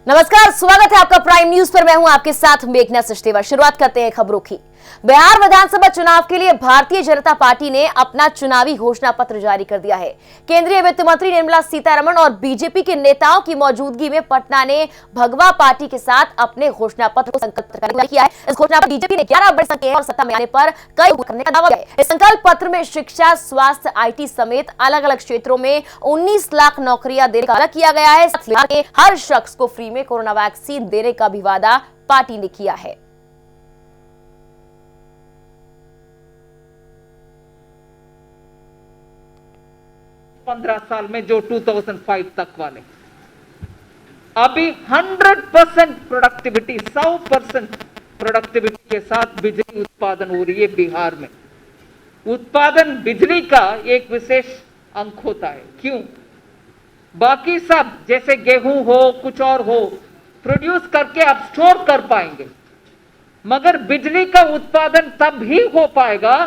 नमस्कार, स्वागत है आपका प्राइम न्यूज पर। मैं हूं आपके साथ मेघना सचदेवा। शुरुआत करते हैं खबरों की। बिहार विधानसभा चुनाव के लिए भारतीय जनता पार्टी ने अपना चुनावी घोषणा पत्र जारी कर दिया है। केंद्रीय वित्त मंत्री निर्मला सीतारमण और बीजेपी के नेताओं की मौजूदगी में पटना ने भगवा पार्टी के साथ अपने घोषणा पत्र को संकल्प करने किया है। इस घोषणा पत्र बीजेपी ने 11 बड़े संकेत और सत्ता में आने पर कई करने का दावा किया है। इस संकल्प पत्र में शिक्षा, स्वास्थ्य, IT समेत अलग अलग क्षेत्रों में 19 लाख नौकरियां देने का वादा किया गया है। साथ ही हर शख्स को फ्री में कोरोना वैक्सीन देने का भी वादा पार्टी ने किया है। 15 साल में जो 2005 तक वाले, अभी 100% प्रोडक्टिविटी, 100% प्रोडक्टिविटी के साथ बिजली उत्पादन हो रही है बिहार में। उत्पादन बिजली का एक विशेष अंक होता है। क्यों? बाकी सब जैसे गेहूं हो, कुछ और हो, प्रोड्यूस करके आप स्टोर कर पाएंगे, मगर बिजली का उत्पादन तब ही हो पाएगा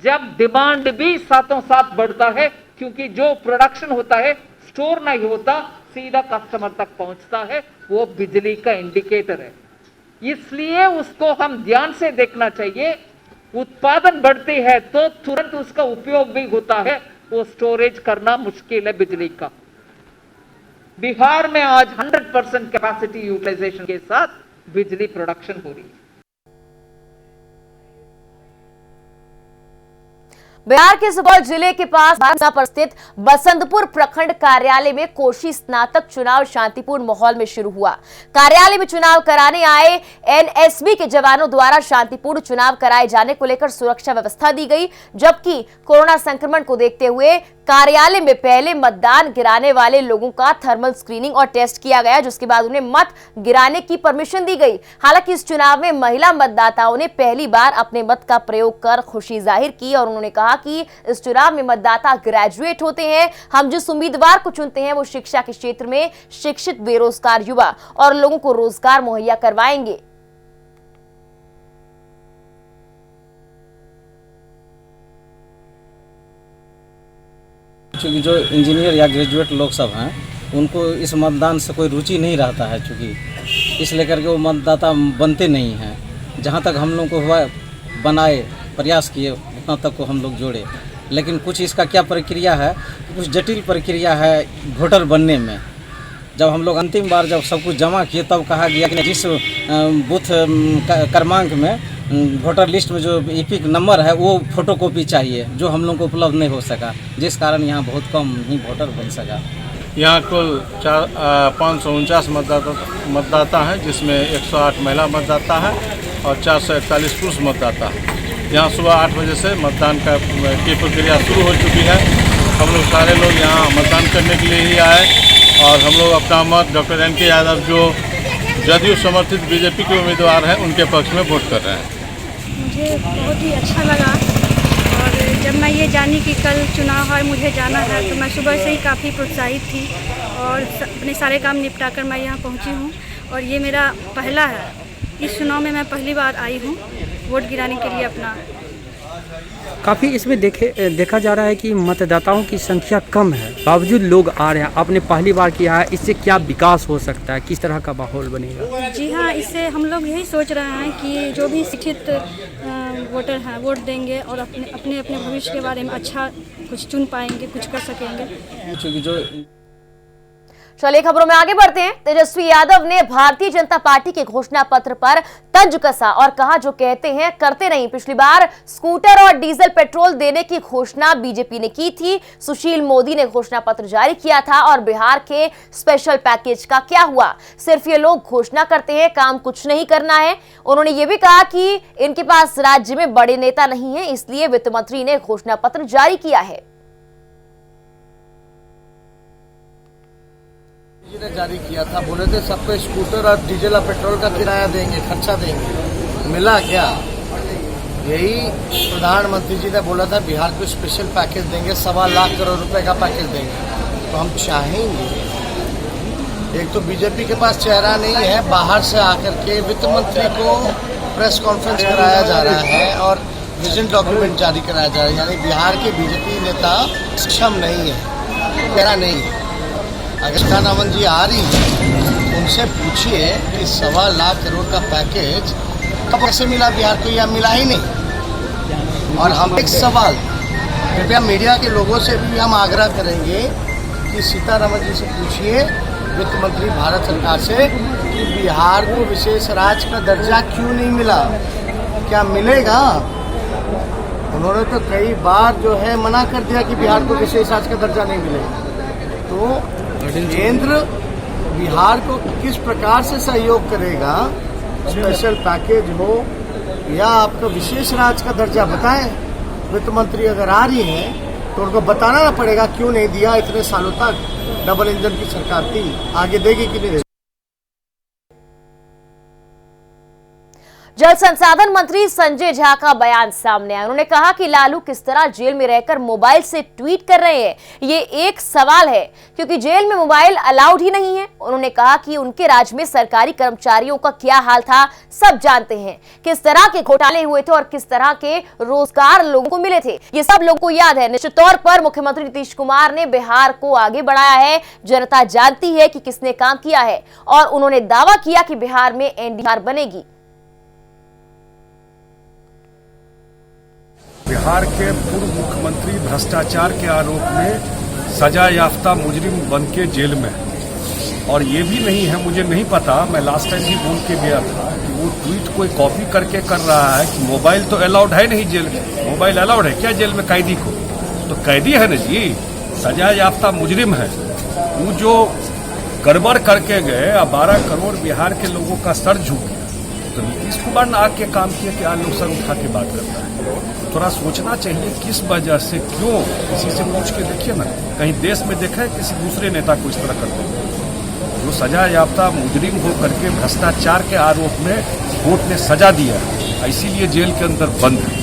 जब डिमांड भी साथों साथ बढ़ता है, क्योंकि जो प्रोडक्शन होता है स्टोर नहीं होता, सीधा कस्टमर तक पहुंचता है, वो बिजली का इंडिकेटर है। इसलिए उसको हम ध्यान से देखना चाहिए। उत्पादन बढ़ती है तो तुरंत उसका उपयोग भी होता है, वो स्टोरेज करना मुश्किल है बिजली का। बिहार में आज 100% कैपेसिटी यूटिलाइजेशन के साथ बिजली प्रोडक्शन हो रही है। बिहार के सुपौल जिले के पास पर स्थित बसंतपुर प्रखंड कार्यालय में कोशी स्नातक चुनाव शांतिपूर्ण माहौल में शुरू हुआ। कार्यालय में चुनाव कराने आए NSB के जवानों द्वारा शांतिपूर्ण चुनाव कराए जाने को लेकर सुरक्षा व्यवस्था दी गई, जबकि कोरोना संक्रमण को देखते हुए कार्यालय में पहले मतदान गिराने वाले लोगों का थर्मल स्क्रीनिंग और टेस्ट किया गया, जिसके बाद उन्हें मत गिराने की परमिशन दी गई। हालांकि इस चुनाव में महिला मतदाताओं ने पहली बार अपने मत का प्रयोग कर खुशी जाहिर की और उन्होंने कहा कि इस चुनाव में मतदाता ग्रेजुएट होते हैं। हम जिस उम्मीदवार को चुनते हैं वो शिक्षा के क्षेत्र में शिक्षित बेरोजगार युवा और लोगों को रोजगार मुहैया करवाएंगे। चूँकि जो इंजीनियर या ग्रेजुएट लोग सब हैं उनको इस मतदान से कोई रुचि नहीं रहता है, चूँकि इस लेकर के वो मतदाता बनते नहीं हैं। जहाँ तक हम लोग को हुआ बनाए प्रयास किए उतना तक को हम लोग जोड़े, लेकिन कुछ इसका क्या प्रक्रिया है, कुछ जटिल प्रक्रिया है वोटर बनने में। जब हम लोग अंतिम बार जब सब कुछ जमा किए तब कहा गया कि जिस बूथ क्रमांक में वोटर लिस्ट में जो EPIC नंबर है वो फोटोकॉपी चाहिए, जो हम लोग को उपलब्ध नहीं हो सका, जिस कारण यहाँ बहुत कम ही वोटर बन सका। यहाँ कुल 549 मतदाता हैं, जिसमें 108 महिला मतदाता है और 441 पुरुष मतदाता है। यहाँ सुबह 8 बजे से मतदान की प्रक्रिया शुरू हो चुकी है। हम लोग सारे लोग यहाँ मतदान करने के लिए ही आए और हम लोग अपना मत डॉक्टर NK यादव जो जदयू समर्थित BJP के उम्मीदवार हैं उनके पक्ष में वोट कर रहे हैं। मुझे बहुत ही अच्छा लगा और जब मैं ये जानी कि कल चुनाव है, मुझे जाना है, तो मैं सुबह से ही काफ़ी प्रोत्साहित थी और अपने सारे काम निपटा कर मैं यहाँ पहुँची हूँ। और ये मेरा पहला है, इस चुनाव में मैं पहली बार आई हूँ वोट गिराने के लिए अपना। काफ़ी इसमें देखा जा रहा है कि मतदाताओं की संख्या कम है, बावजूद लोग आ रहे हैं। आपने पहली बार किया है, इससे क्या विकास हो सकता है, किस तरह का माहौल बनेगा? जी हाँ, इससे हम लोग यही सोच रहे हैं कि जो भी शिक्षित वोटर हैं वोट देंगे और अपने भविष्य के बारे में अच्छा कुछ चुन पाएंगे, कुछ कर सकेंगे। चलिए खबरों में आगे बढ़ते हैं। तेजस्वी यादव ने भारतीय जनता पार्टी के घोषणा पत्र पर तंज कसा और कहा, जो कहते हैं करते नहीं। पिछली बार स्कूटर और डीजल पेट्रोल देने की घोषणा बीजेपी ने की थी। सुशील मोदी ने घोषणा पत्र जारी किया था और बिहार के स्पेशल पैकेज का क्या हुआ? सिर्फ ये लोग घोषणा करते हैं, काम कुछ नहीं करना है। उन्होंने ये भी कहा कि इनके पास राज्य में बड़े नेता नहीं है, इसलिए वित्त मंत्री ने घोषणा पत्र जारी किया है। ने जारी किया था, बोले थे सबको स्कूटर और डीजल और पेट्रोल का किराया देंगे, खर्चा देंगे। मिला क्या? यही प्रधानमंत्री जी ने बोला था बिहार को स्पेशल पैकेज देंगे, 1.25 लाख करोड़ रुपए का पैकेज देंगे। तो हम चाहेंगे, एक तो बीजेपी के पास चेहरा नहीं है, बाहर से आकर के वित्त मंत्री को प्रेस कॉन्फ्रेंस कराया जा रहा है और विजन डॉक्यूमेंट जारी कराया जा रहा है। यानी बिहार के बीजेपी नेता सक्षम नहीं है, चेहरा नहीं है। अगर खानावन जी आ रही है उनसे पूछिए कि 1.25 लाख करोड़ का पैकेज कब कैसे मिला बिहार को, या मिला ही नहीं। और हम एक सवाल कृपया मीडिया के लोगों से भी हम आग्रह करेंगे कि सीतारमण जी से पूछिए, वित्त मंत्री भारत सरकार से, कि बिहार को विशेष राज्य का दर्जा क्यों नहीं मिला, क्या मिलेगा। उन्होंने तो कई बार जो है मना कर दिया कि बिहार को विशेष राज्य का दर्जा नहीं मिलेगा। तो केंद्र बिहार को किस प्रकार से सहयोग करेगा, स्पेशल पैकेज हो या आपका विशेष राज्य का दर्जा, बताएं। वित्त मंत्री अगर आ रही हैं तो उनको बताना पड़ेगा क्यों नहीं दिया। इतने सालों तक डबल इंजन की सरकार थी, आगे देगी कि नहीं देगी। जल संसाधन मंत्री संजय झा का बयान सामने आया। उन्होंने कहा कि लालू किस तरह जेल में रहकर मोबाइल से ट्वीट कर रहे हैं, ये एक सवाल है, क्योंकि जेल में मोबाइल अलाउड ही नहीं है। उन्होंने कहा कि उनके राज में सरकारी कर्मचारियों का क्या हाल था सब जानते हैं, किस तरह के घोटाले हुए थे और किस तरह के रोजगार लोगों को मिले थे, ये सब लोगों को याद है। निश्चित तौर पर मुख्यमंत्री नीतीश कुमार ने बिहार को आगे बढ़ाया है, जनता जानती है कि किसने काम किया है, और उन्होंने दावा किया कि बिहार में एनडीआर बनेगी। बिहार के पूर्व मुख्यमंत्री भ्रष्टाचार के आरोप में सजा याफ्ता मुजरिम बन के जेल में है। और ये भी नहीं है, मुझे नहीं पता, मैं लास्ट टाइम भी बोल के गया था कि वो ट्वीट कोई कॉपी करके कर रहा है कि मोबाइल तो अलाउड है नहीं जेल में। मोबाइल अलाउड है क्या जेल में कैदी को? तो कैदी है ना जी, सजा याफ्ता मुजरिम है। वो जो गड़बड़ करके गए, 12 करोड़ बिहार के लोगों का सर झुक गया, तो नीतीश कुमार ने आके काम किया कि आज लोग सर उठा के बात करता है। थोड़ा सोचना चाहिए किस वजह से, क्यों, किसी से पूछ के देखिए ना, कहीं देश में देखा है किसी दूसरे नेता को इस तरह करते हुए। जो सजा याफ्ता मुजरिम हो करके भ्रष्टाचार के आरोप में कोर्ट ने सजा दिया, इसीलिए जेल के अंदर बंद है।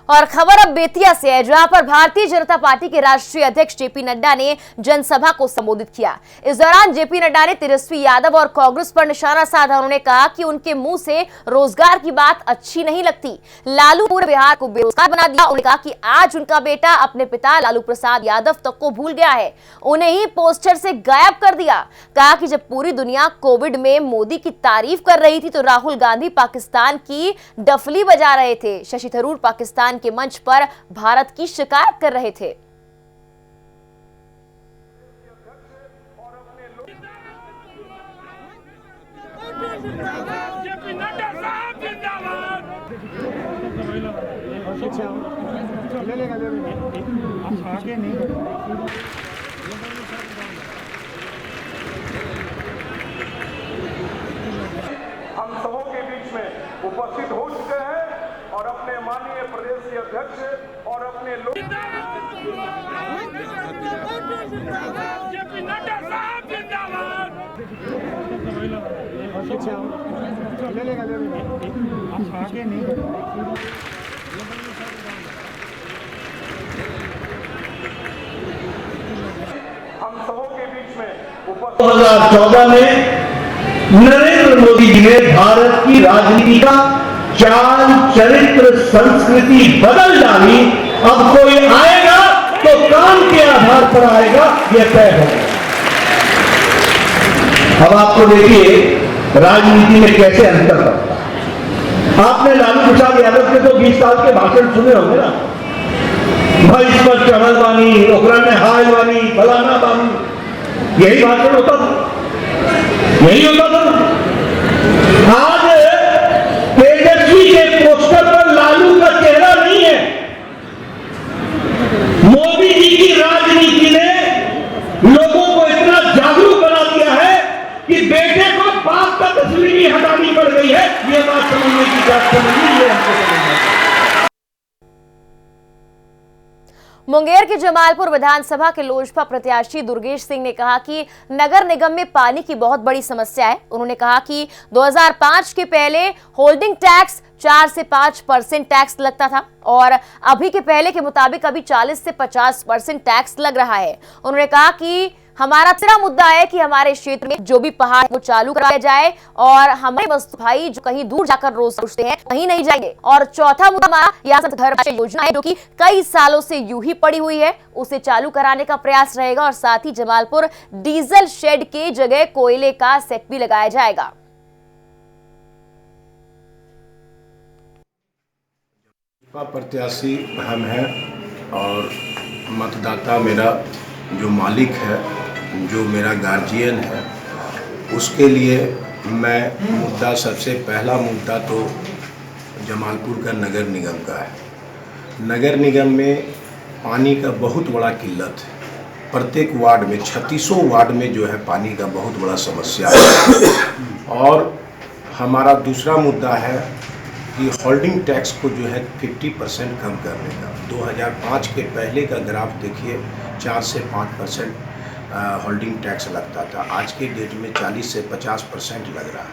और खबर अब बेतिया से है, जहां पर भारतीय जनता पार्टी के राष्ट्रीय अध्यक्ष जेपी नड्डा ने जनसभा को संबोधित किया। इस दौरान जेपी नड्डा ने तेजस्वी यादव और कांग्रेस पर निशाना साधा। उन्होंने कहा कि उनके मुंह से रोजगार की बात अच्छी नहीं लगती, लालू पूरे बिहार को बेरोजगार बना दिया। उन्होंने कहा कि आज उनका बेटा अपने पिता लालू प्रसाद यादव तक को भूल गया है, उन्हें ही पोस्टर से गायब कर दिया। कहा कि जब पूरी दुनिया कोविड में मोदी की तारीफ कर रही थी तो राहुल गांधी पाकिस्तान की डफली बजा रहे थे, शशि थरूर पाकिस्तान के मंच पर भारत की शिकायत कर रहे थे। हम सबों के बीच में उपस्थित हो चुके हैं और अपने माननीय प्रदेश के अध्यक्ष और अपने लोग हम सबों के बीच में 2014 में नरेंद्र मोदी जी ने भारत की राजनीति का चाल चरित्र संस्कृति बदल डाली। अब कोई आएगा तो काम के आधार पर आएगा, यह तय है। अब आपको देखिए राजनीति में कैसे अंतर करता है। आपने लालू प्रसाद यादव के तो 20 साल के भाषण सुने होंगे ना, भाई इस पर चढ़ल बानी, ओकरा में हाय बानी, फलाना बानी, यही भाषण होता था, यही होता था। आज तेजस्वी के पोस्टर पर लालू का चेहरा नहीं है। मोदी जी की राजनीति ने लोगों को इतना जागरूक बना दिया है कि बेटे को बाप का तस्वीर ही हटानी पड़ गई है। ये बात समझने की बात समझनी है हमको समझना। मुंगेर के जमालपुर विधानसभा के लोजपा प्रत्याशी दुर्गेश सिंह ने कहा कि नगर निगम में पानी की बहुत बड़ी समस्या है। उन्होंने कहा कि 2005 के पहले होल्डिंग टैक्स 4 से 5% टैक्स लगता था और अभी के पहले के मुताबिक अभी 40 से 50% टैक्स लग रहा है। उन्होंने कहा कि हमारा तीसरा मुद्दा है कि हमारे क्षेत्र में जो भी पहाड़ वो चालू कराया जाए और हमारे मजदूर भाई जो कहीं दूर जाकर रोज सोचते हैं कहीं नहीं जाएंगे। और चौथा मुद्दा हमारा रियासत घर योजना है जो कि कई सालों से यूं ही पड़ी हुई है, उसे चालू कराने का प्रयास रहेगा और साथ ही जमालपुर डीजल शेड के जगह कोयले का सेट भी लगाया जाएगा। प्रत्याशी हम हैं और मतदाता मेरा जो मालिक है, जो मेरा गार्जियन है, उसके लिए मैं मुद्दा सबसे पहला मुद्दा तो जमालपुर का नगर निगम का है। नगर निगम में पानी का बहुत बड़ा किल्लत है। प्रत्येक वार्ड में 36 वार्ड में जो है पानी का बहुत बड़ा समस्या है। और हमारा दूसरा मुद्दा है कि होल्डिंग टैक्स को जो है 50% कम करने का। 2005 के पहले का ग्राफ देखिए, 4 से 5% होल्डिंग टैक्स लगता था, आज के डेट में 40 से 50% लग रहा है।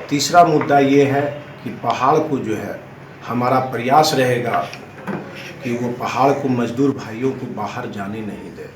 तीसरा मुद्दा ये है कि पहाड़ को जो है हमारा प्रयास रहेगा कि वो पहाड़ को मजदूर भाइयों को बाहर जाने नहीं दे।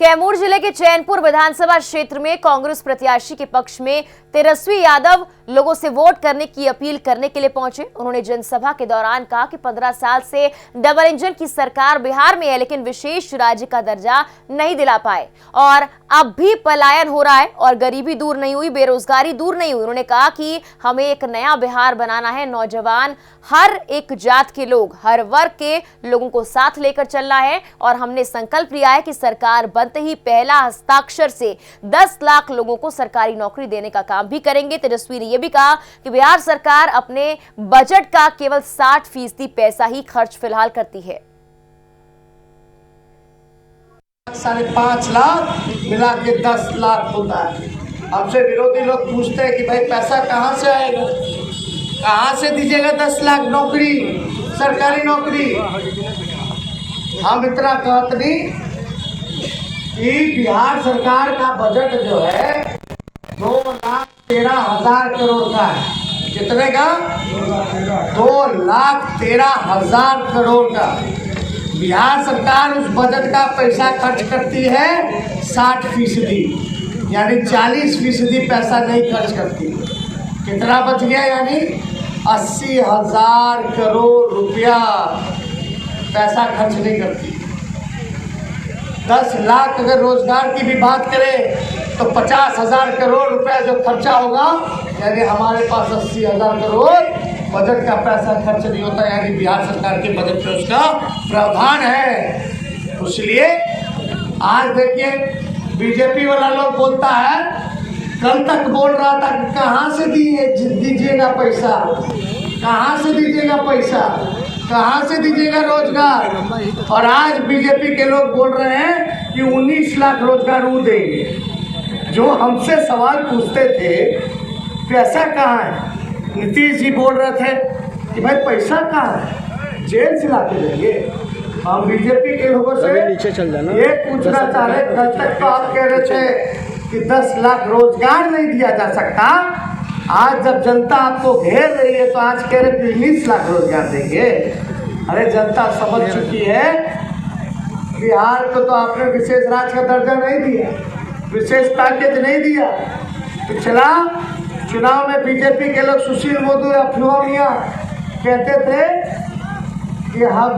कैमूर जिले के चैनपुर विधानसभा क्षेत्र में कांग्रेस प्रत्याशी के पक्ष में तेजस्वी यादव लोगों से वोट करने की अपील करने के लिए पहुंचे। उन्होंने जनसभा के दौरान कहा कि 15 साल से डबल इंजन की सरकार बिहार में है, लेकिन विशेष राज्य का दर्जा नहीं दिला पाए और अब भी पलायन हो रहा है और गरीबी दूर नहीं हुई, बेरोजगारी दूर नहीं हुई। उन्होंने कहा कि हमें एक नया बिहार बनाना है, नौजवान, हर एक जात के लोग, हर वर्ग के लोगों को साथ लेकर चलना है और हमने संकल्प लिया है कि सरकार बनते ही पहला हस्ताक्षर से 10 लाख लोगों को सरकारी नौकरी देने का काम भी करेंगे। तेजस्वी ने यह भी कहा कि बिहार सरकार अपने बजट का केवल 60% पैसा ही खर्च फिलहाल करती है। 5.5 लाख मिला के 10 लाख होता है। हमसे विरोधी लोग पूछते हैं कि भाई पैसा कहाँ से आएगा, कहाँ से दीजिएगा 10 लाख नौकरी, सरकारी नौकरी। हम इतना कहते नहीं कि बिहार सरकार का बजट जो है 2,13,000 करोड़ का है। कितने का? 2,13,000 करोड़ का। बिहार सरकार उस बजट का पैसा खर्च करती है 60%, यानी 40% पैसा नहीं खर्च करती। कितना बच गया? यानी 80,000 करोड़ रुपया पैसा खर्च नहीं करती। 10 लाख अगर रोजगार की भी बात करें तो 50,000 करोड़ रुपया जो खर्चा होगा, यानी हमारे पास 80,000 करोड़ बजट का पैसा खर्च नहीं होता, यानी बिहार सरकार के बजट में उसका प्रावधान है। इसलिए आज देखिए बीजेपी वाला लोग बोलता है, कल तक बोल रहा था कि कहाँ से दीजिएगा पैसा, कहाँ से दीजिएगा पैसा, कहाँ से दीजिएगा रोजगार, और आज बीजेपी के लोग बोल रहे हैं कि 19 लाख रोजगार वो देंगे। जो हमसे सवाल पूछते थे पैसा कहाँ है, नीतीश जी बोल रहे थे कि भाई पैसा कहाँ है, जेल से लाके देंगे। हम बीजेपी के लोगों से ये पूछना चाह रहे, कल तक तो आप कह रहे थे कि 10 लाख रोजगार नहीं दिया जा सकता, आज जब जनता आपको घेर रही है तो आज कह रहे 19 लाख रोजगार देंगे। अरे जनता समझ चुकी है, बिहार को तो आपने विशेष राज्य का दर्जा नहीं दिया, विशेष पैकेज नहीं दिया। पिछला चुनाव में बीजेपी के लोग सुशील मोदी अफवाह मियां कहते थे कि हम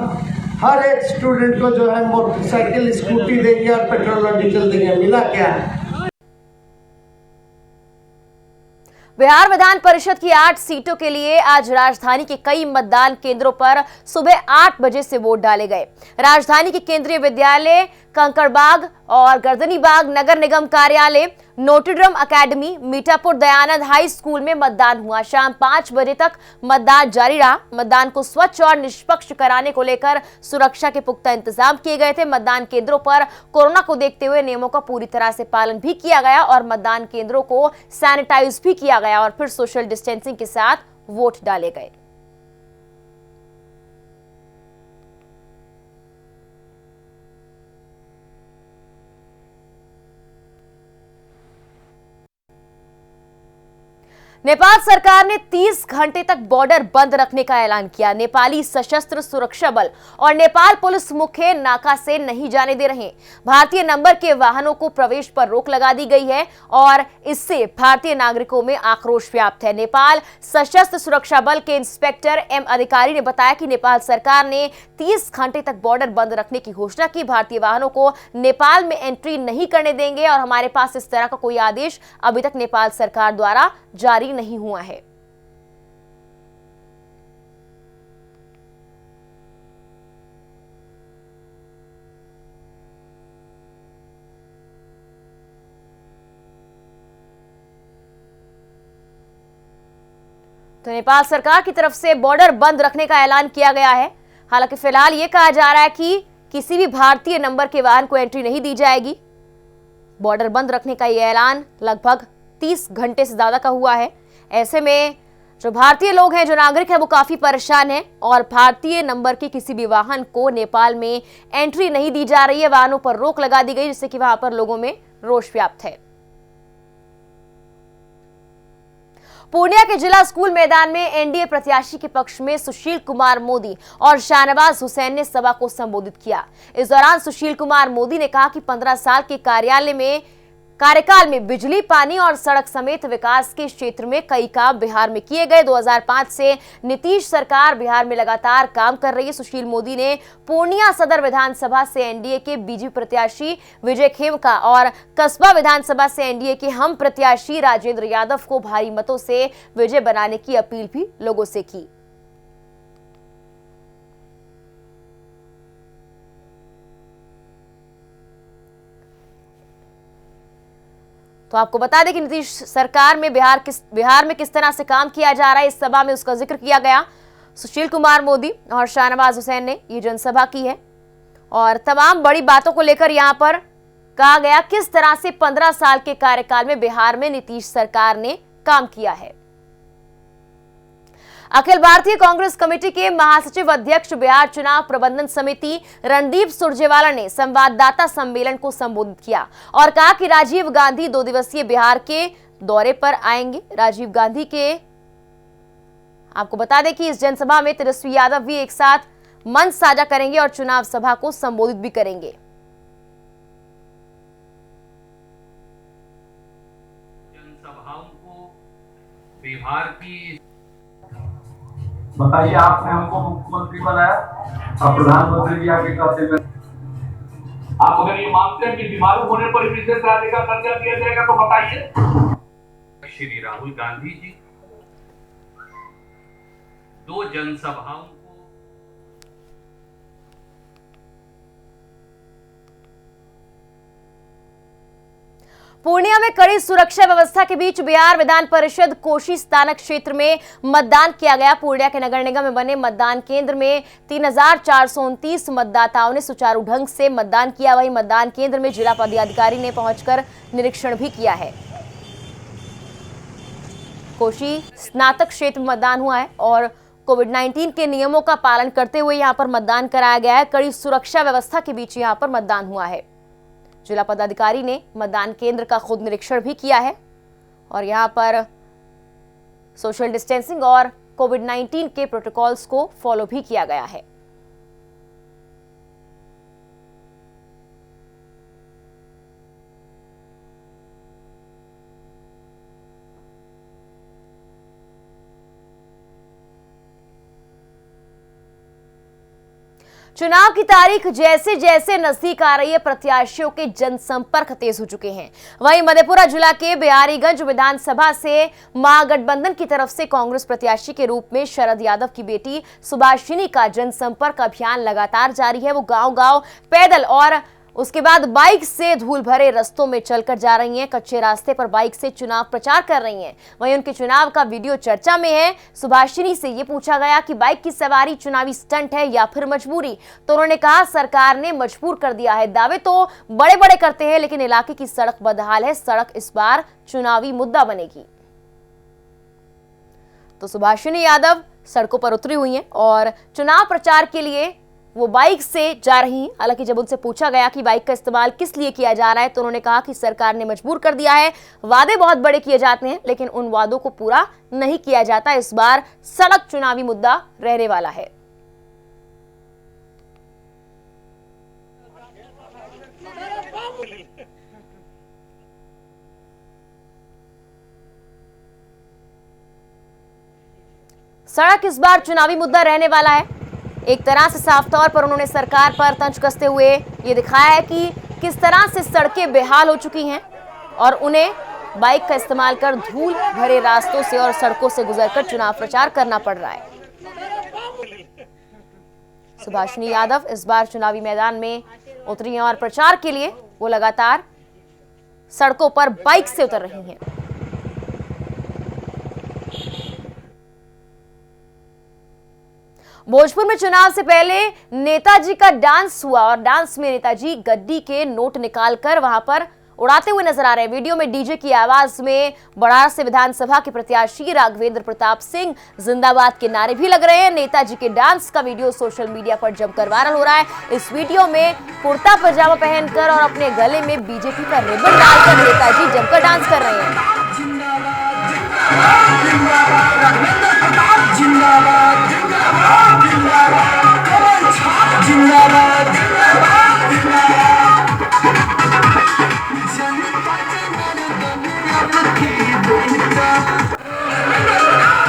हर एक स्टूडेंट को जो है मोटरसाइकिल स्कूटी देंगे और पेट्रोल और डीजल देंगे। मिला क्या? बिहार विधान परिषद की 8 सीटों के लिए आज राजधानी के कई मतदान केंद्रों पर सुबह 8 बजे से वोट डाले गए। राजधानी के केंद्रीय विद्यालय कंकड़बाग और गर्दनीबाग, नगर निगम कार्यालय, Notre Dame academy, Mithapur Dayanand high school में मतदान हुआ। शाम 5 बजे तक मतदान जारी रहा। मतदान को स्वच्छ और निष्पक्ष कराने को लेकर सुरक्षा के पुख्ता इंतजाम किए गए थे। मतदान केंद्रों पर कोरोना को देखते हुए नियमों का पूरी तरह से पालन भी किया गया और मतदान केंद्रों को सैनिटाइज भी किया गया और फिर सोशल डिस्टेंसिंग के साथ वोट डाले गए। नेपाल सरकार ने 30 घंटे तक बॉर्डर बंद रखने का ऐलान किया। नेपाली सशस्त्र सुरक्षा बल और नेपाल पुलिस मुख्य नाका से नहीं जाने दे रहे। भारतीय नंबर के वाहनों को प्रवेश पर रोक लगा दी गई है और इससे भारतीय नागरिकों में आक्रोश व्याप्त है। नेपाल सशस्त्र सुरक्षा बल के इंस्पेक्टर एम अधिकारी ने बताया कि नेपाल सरकार ने 30 घंटे तक बॉर्डर बंद रखने की घोषणा की। भारतीय वाहनों को नेपाल में एंट्री नहीं करने देंगे और हमारे पास इस तरह का कोई आदेश अभी तक नेपाल सरकार द्वारा जारी नहीं हुआ है। तो नेपाल सरकार की तरफ से बॉर्डर बंद रखने का ऐलान किया गया है। हालांकि फिलहाल यह कहा जा रहा है कि किसी भी भारतीय नंबर के वाहन को एंट्री नहीं दी जाएगी। बॉर्डर बंद रखने का यह ऐलान लगभग 30 घंटे से ज्यादा का हुआ है। ऐसे में जो भारतीय लोग हैं, जो नागरिक हैं, वो काफी परेशान हैं और भारतीय नंबर के किसी भी वाहन को नेपाल में एंट्री नहीं दी जा रही है। वाहनों पर रोक लगा दी गई, जिससे कि वहां पर लोगों में रोष व्याप्त है। पूर्णिया के जिला स्कूल मैदान में एनडीए प्रत्याशी के पक्ष में सुशील कुमार मोदी और शाहनवाज हुसैन ने सभा को संबोधित किया। इस दौरान सुशील कुमार मोदी ने कहा कि 15 साल के कार्यकाल में बिजली, पानी और सड़क समेत विकास के क्षेत्र में कई काम बिहार में किए गए। 2005 से नीतीश सरकार बिहार में लगातार काम कर रही है। सुशील मोदी ने पूर्णिया सदर विधानसभा से एनडीए के बीजेपी प्रत्याशी विजय खेमका और कस्बा विधानसभा से एनडीए के हम प्रत्याशी राजेंद्र यादव को भारी मतों से विजय बनाने की अपील भी लोगों से की। तो आपको बता दें कि नीतीश सरकार में बिहार में किस तरह से काम किया जा रहा है, इस सभा में उसका जिक्र किया गया। सुशील कुमार मोदी और शाहनवाज हुसैन ने ये जनसभा की है और तमाम बड़ी बातों को लेकर यहां पर कहा गया किस तरह से 15 साल के कार्यकाल में बिहार में नीतीश सरकार ने काम किया है। अखिल भारतीय कांग्रेस कमेटी के महासचिव अध्यक्ष बिहार चुनाव प्रबंधन समिति रणदीप सुरजेवाला ने संवाददाता सम्मेलन को संबोधित किया और कहा कि राजीव गांधी 2 दिवसीय बिहार के दौरे पर आएंगे। राजीव गांधी के आपको बता दें कि इस जनसभा में तेजस्वी यादव भी एक साथ मंच साझा करेंगे और चुनाव सभा को संबोधित भी करेंगे। जनसभाओं को बिहार की बताइए, आपने हमको मुख्यमंत्री बनाया और प्रधानमंत्री जी आके कहते हैं आप अगर ये मानते हैं कि बीमारू होने पर विशेष राज्य का दर्जा दिया जाएगा तो बताइए। श्री राहुल गांधी जी 2 जनसभाओं को पूर्णिया में कड़ी सुरक्षा व्यवस्था के बीच बिहार विधान परिषद कोशी स्नातक क्षेत्र में मतदान किया गया। पूर्णिया के नगर निगम में बने मतदान केंद्र में 3429 मतदाताओं ने सुचारू ढंग से मतदान किया। वहीं मतदान केंद्र में जिला पदाधिकारी ने पहुंचकर निरीक्षण भी किया है। कोशी स्नातक क्षेत्र में मतदान हुआ है और कोविड-19 के नियमों का पालन करते हुए यहां पर मतदान कराया गया है। कड़ी सुरक्षा व्यवस्था के बीच यहां पर मतदान हुआ है। जिला पदाधिकारी ने मतदान केंद्र का खुद निरीक्षण भी किया है और यहां पर सोशल डिस्टेंसिंग और कोविड-19 के प्रोटोकॉल्स को फॉलो भी किया गया है। चुनाव की तारीख जैसे जैसे नजदीक आ रही है, प्रत्याशियों के जनसंपर्क तेज हो चुके हैं। वहीं मधेपुरा जिला के बिहारीगंज विधानसभा से महागठबंधन की तरफ से कांग्रेस प्रत्याशी के रूप में शरद यादव की बेटी सुभाषिनी का जनसंपर्क अभियान लगातार जारी है। वो गांव-गांव पैदल और उसके बाद बाइक से धूल भरे रास्तों में चलकर जा रही हैं। कच्चे रास्ते पर बाइक से चुनाव प्रचार कर रही हैं। वहीं उनके चुनाव का वीडियो चर्चा में है। सुभाषिनी से ये पूछा गया कि बाइक की सवारी चुनावी स्टंट है या फिर मजबूरी, तो उन्होंने कहा सरकार ने मजबूर कर दिया है। दावे तो बड़े बड़े करते हैं लेकिन इलाके की सड़क बदहाल है। सड़क इस बार चुनावी मुद्दा बनेगी। तो सुभाषिनी यादव सड़कों पर उतरी हुई हैं और चुनाव प्रचार के लिए वो बाइक से जा रही हैं। हालांकि जब उनसे पूछा गया कि बाइक का इस्तेमाल किस लिए किया जा रहा है तो उन्होंने कहा कि सरकार ने मजबूर कर दिया है। वादे बहुत बड़े किए जाते हैं लेकिन उन वादों को पूरा नहीं किया जाता। इस बार सड़क चुनावी मुद्दा रहने वाला है। सड़क इस बार चुनावी मुद्दा रहने वाला है। एक तरह से साफ तौर पर उन्होंने सरकार पर तंज कसते हुए ये दिखाया है कि किस तरह से सड़कें बेहाल हो चुकी हैं और उन्हें बाइक का इस्तेमाल कर धूल भरे रास्तों से और सड़कों से गुजरकर चुनाव प्रचार करना पड़ रहा है। सुभाषिनी यादव इस बार चुनावी मैदान में उतरी हैं और प्रचार के लिए वो लगातार सड़कों पर बाइक से उतर रही हैं। भोजपुर में चुनाव से पहले नेताजी का डांस हुआ और डांस में नेताजी गड्डी के नोट निकालकर वहां पर उड़ाते हुए नजर आ रहे हैं। वीडियो में डीजे की आवाज में बड़ार से विधानसभा के प्रत्याशी राघवेंद्र प्रताप सिंह जिंदाबाद के नारे भी लग रहे हैं। नेताजी के डांस का वीडियो सोशल मीडिया पर जमकर वायरल हो रहा है। इस वीडियो में कुर्ता पजामा पहनकर और अपने गले में बीजेपी का रिबन डालकर नेताजी जमकर डांस कर रहे हैं।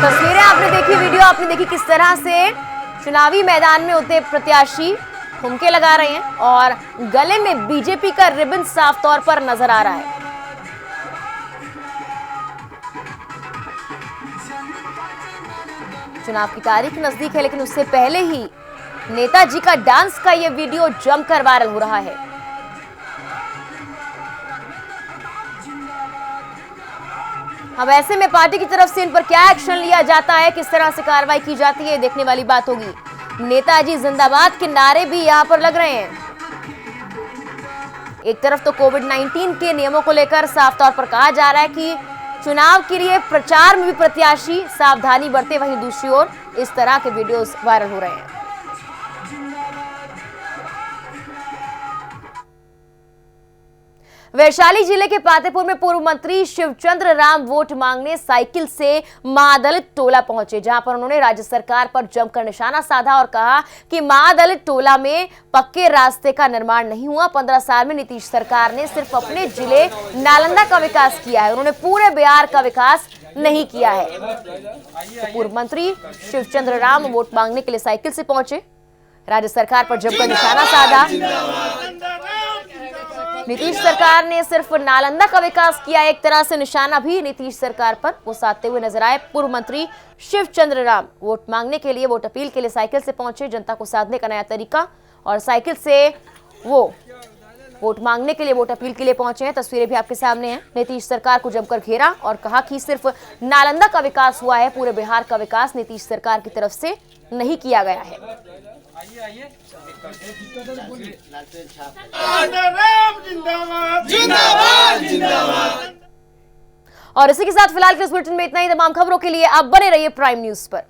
तस्वीरें आपने देखी, वीडियो आपने देखी किस तरह से चुनावी मैदान में होते प्रत्याशी ठुमके लगा रहे हैं और गले में बीजेपी का रिबन साफ तौर पर नजर आ रहा है। चुनाव की तारीख नजदीक है लेकिन उससे पहले ही नेताजी का डांस का यह वीडियो जमकर वायरल हो रहा है। अब ऐसे में पार्टी की तरफ से इन पर क्या एक्शन लिया जाता है, किस तरह से कार्रवाई की जाती है, देखने वाली बात होगी। नेताजी जिंदाबाद के नारे भी यहां पर लग रहे हैं। एक तरफ तो कोविड-19 के नियमों को लेकर साफ तौर पर कहा जा रहा है कि चुनाव के लिए प्रचार में भी प्रत्याशी सावधानी बरते, वहीं दूसरी ओर इस तरह के वीडियोस वायरल हो रहे हैं। वैशाली जिले के पातेपुर में पूर्व मंत्री शिवचंद्र राम वोट मांगने साइकिल से महादलित टोला पहुंचे, जहां पर उन्होंने राज्य सरकार पर जमकर निशाना साधा और कहा कि महादलित टोला में पक्के रास्ते का निर्माण नहीं हुआ। 15 साल में नीतीश सरकार ने सिर्फ अपने जिले नालंदा का विकास किया है, उन्होंने पूरे बिहार का विकास नहीं किया है। तो पूर्व मंत्री शिवचंद्र राम वोट मांगने के लिए साइकिल से पहुंचे, राज्य सरकार पर जमकर निशाना साधा। नीतीश सरकार ने सिर्फ नालंदा का विकास किया, एक तरह से निशाना भी नीतीश सरकार पर वो साधते हुए नजर आए। पूर्व मंत्री शिवचंद्र राम वोट मांगने के लिए, वोट अपील के लिए साइकिल से पहुंचे, जनता को साधने का नया तरीका, और साइकिल से वो वोट मांगने के लिए, वोट अपील के लिए पहुंचे हैं। तस्वीरें भी आपके सामने हैं। नीतीश सरकार को जमकर घेरा और कहा कि सिर्फ नालंदा का विकास हुआ है, पूरे बिहार का विकास नीतीश सरकार की तरफ से नहीं किया गया है। और इसी के साथ फिलहाल के इस बुलेटिन में इतना ही। तमाम खबरों के लिए आप बने रहिए प्राइम न्यूज पर।